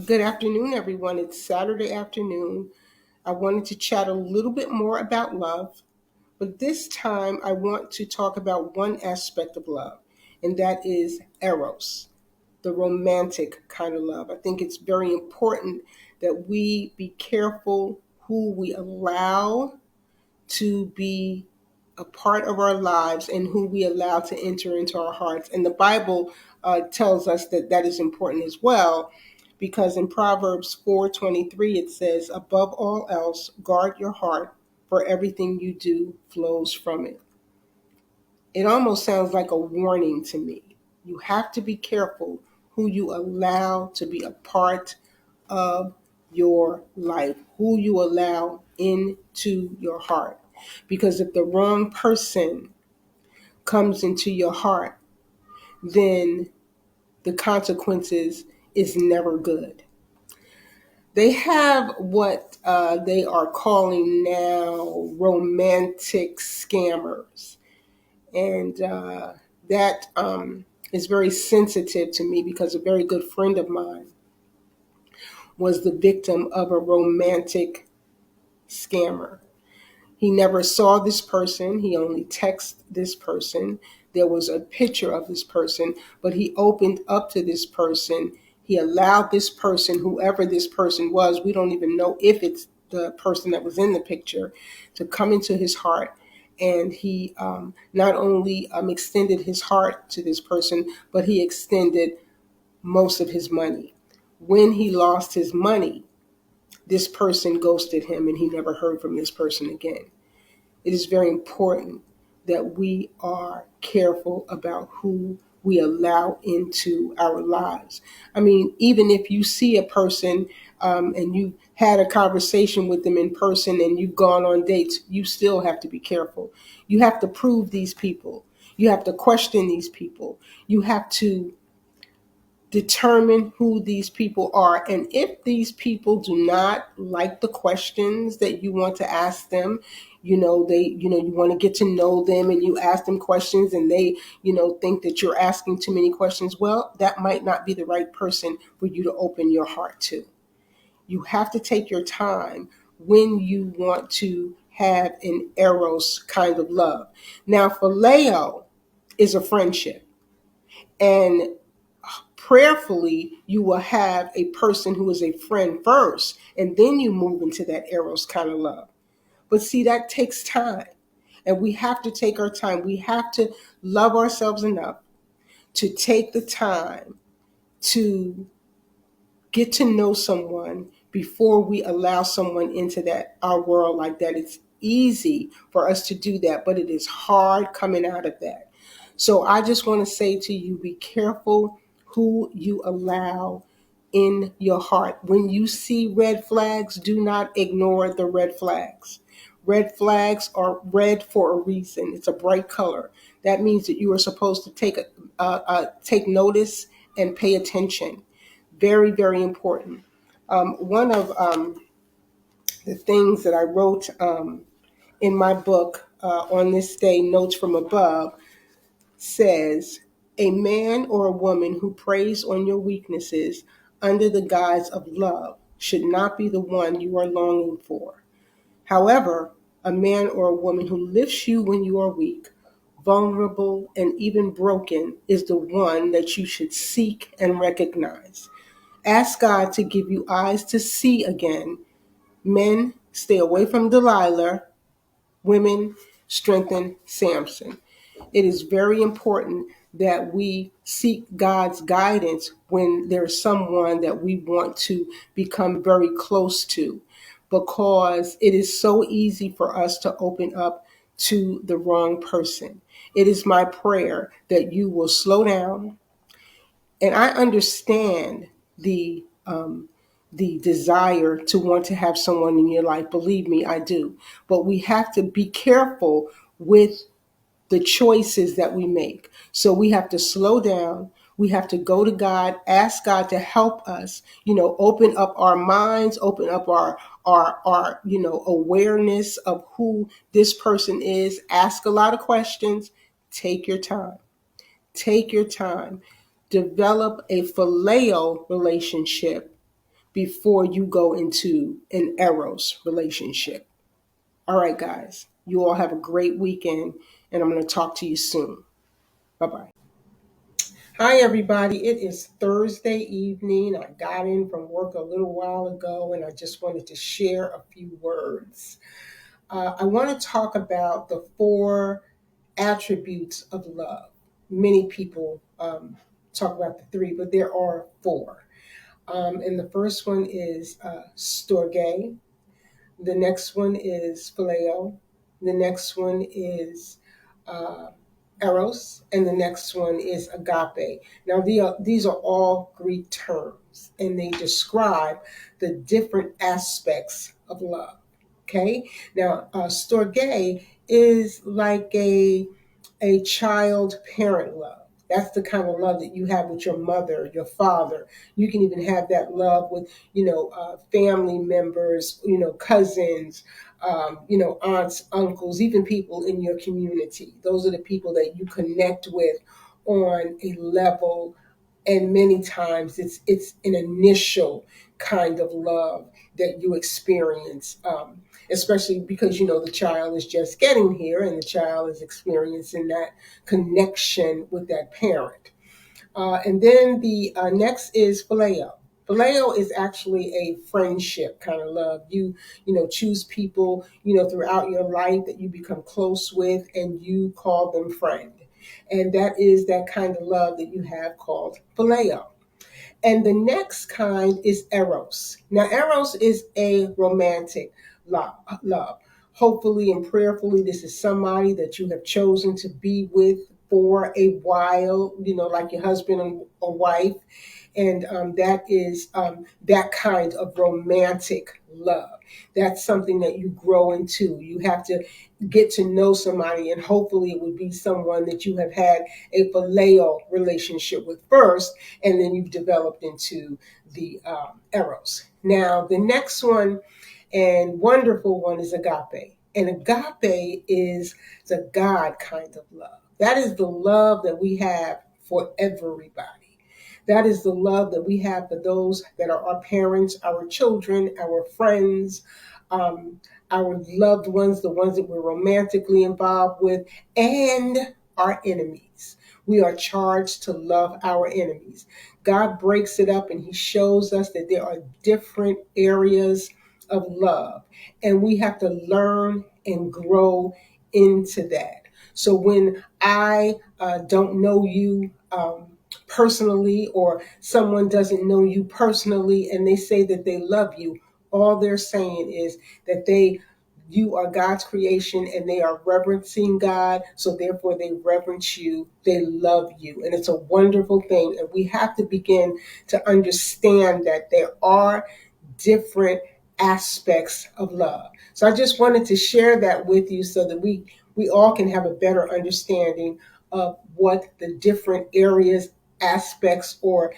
Good afternoon, everyone. It's Saturday afternoon. I wanted to chat a little bit more about love, but this time I want to talk about one aspect of love, and that is Eros, the romantic kind of love. I think it's very important that we be careful who we allow to be a part of our lives and who we allow to enter into our hearts. And the Bible tells us that that is important as well, because in Proverbs 4:23 it says, "Above all else, guard your heart, for everything you do flows from it." It almost sounds like a warning to me. You have to be careful who you allow to be a part of your life, who you allow into your heart. Because if the wrong person comes into your heart, then the consequences is never good. They have what they are calling now romantic scammers. And that is very sensitive to me because a very good friend of mine was the victim of a romantic scammer. He never saw this person. He only texted this person. There was a picture of this person, but he opened up to this person. He allowed this person, whoever this person was, we don't even know if it's the person that was in the picture, to come into his heart. And he not only extended his heart to this person, but he extended most of his money. When he lost his money, this person ghosted him and he never heard from this person again. It is very important that we are careful about who we allow into our lives. I mean, even if you see a person and you had a conversation with them in person and you've gone on dates, you still have to be careful. You have to prove these people. You have to question these people. You have to determine who these people are. And if these people do not like the questions that you want to ask them, you want to get to know them and you ask them questions and they, think that you're asking too many questions, well, that might not be the right person for you to open your heart to. You have to take your time when you want to have an Eros kind of love. Now, phileo is a friendship. And prayerfully, you will have a person who is a friend first, and then you move into that Eros kind of love. But see, that takes time. And we have to take our time. We have to love ourselves enough to take the time to get to know someone before we allow someone into that our world like that. It's easy for us to do that, but it is hard coming out of that. So I just want to say to you, be careful who you allow in your heart. When you see red flags, do not ignore the red flags. Red flags are red for a reason. It's a bright color. That means that you are supposed to take notice and pay attention. Very, very important. One of the things that I wrote in my book, On This Day, Notes from Above, says, "A man or a woman who preys on your weaknesses under the guise of love should not be the one you are longing for. However, a man or a woman who lifts you when you are weak, vulnerable, and even broken is the one that you should seek and recognize. Ask God to give you eyes to see again. Men, stay away from Delilah. Women, strengthen Samson." It is very important that we seek God's guidance when there's someone that we want to become very close to, because it is so easy for us to open up to the wrong person. It is my prayer that you will slow down. And I understand the desire to want to have someone in your life. Believe me, I do. But we have to be careful with the choices that we make. So we have to slow down. We have to go to God, ask God to help us, open up our minds, open up our awareness of who this person is. Ask a lot of questions. Take your time. Take your time. Develop a phileo relationship before you go into an Eros relationship. All right, guys, you all have a great weekend, and I'm going to talk to you soon. Bye bye. Hi, everybody. It is Thursday evening. I got in from work a little while ago, and I just wanted to share a few words. I want to talk about the four attributes of love. Many people talk about the three, but there are four. And the first one is storge. The next one is phileo. The next one is uh, eros, and the next one is agape. Now, these are all Greek terms, and they describe the different aspects of love. Okay, now storge is like a child parent love. That's the kind of love that you have with your mother, your father. You can even have that love with, family members, cousins, aunts, uncles, even people in your community. Those are the people that you connect with on a level, and many times it's an initial kind of love that you experience, especially because the child is just getting here and the child is experiencing that connection with that parent. And then the next is phileo. Phileo is actually a friendship kind of love. You choose people throughout your life that you become close with, and you call them friend, and that is that kind of love that you have called phileo. And the next kind is eros. Now, eros is a romantic love. Hopefully and prayerfully, this is somebody that you have chosen to be with for a while, like your husband or wife. And that is that kind of romantic love. That's something that you grow into. You have to get to know somebody, and hopefully it would be someone that you have had a phileo relationship with first, and then you've developed into the eros. Now, the next one and wonderful one is agape. And agape is the God kind of love. That is the love that we have for everybody. That is the love that we have for those that are our parents, our children, our friends, um, our loved ones, the ones that we're romantically involved with, and our enemies. We are charged to love our enemies. God breaks it up and He shows us that there are different areas of love, and we have to learn and grow into that. So when I don't know you personally, or someone doesn't know you personally, and they say that they love you, all they're saying is that you are God's creation, and they are reverencing God, so therefore they reverence you, they love you, and it's a wonderful thing. And we have to begin to understand that there are different aspects of love. So I just wanted to share that with you so that we all can have a better understanding of what the different areas, aspects, or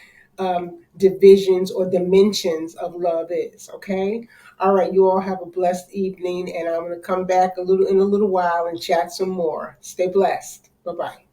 divisions or dimensions of love is. Okay. All right. You all have a blessed evening, and I'm going to come back in a little while and chat some more. Stay blessed. Bye bye.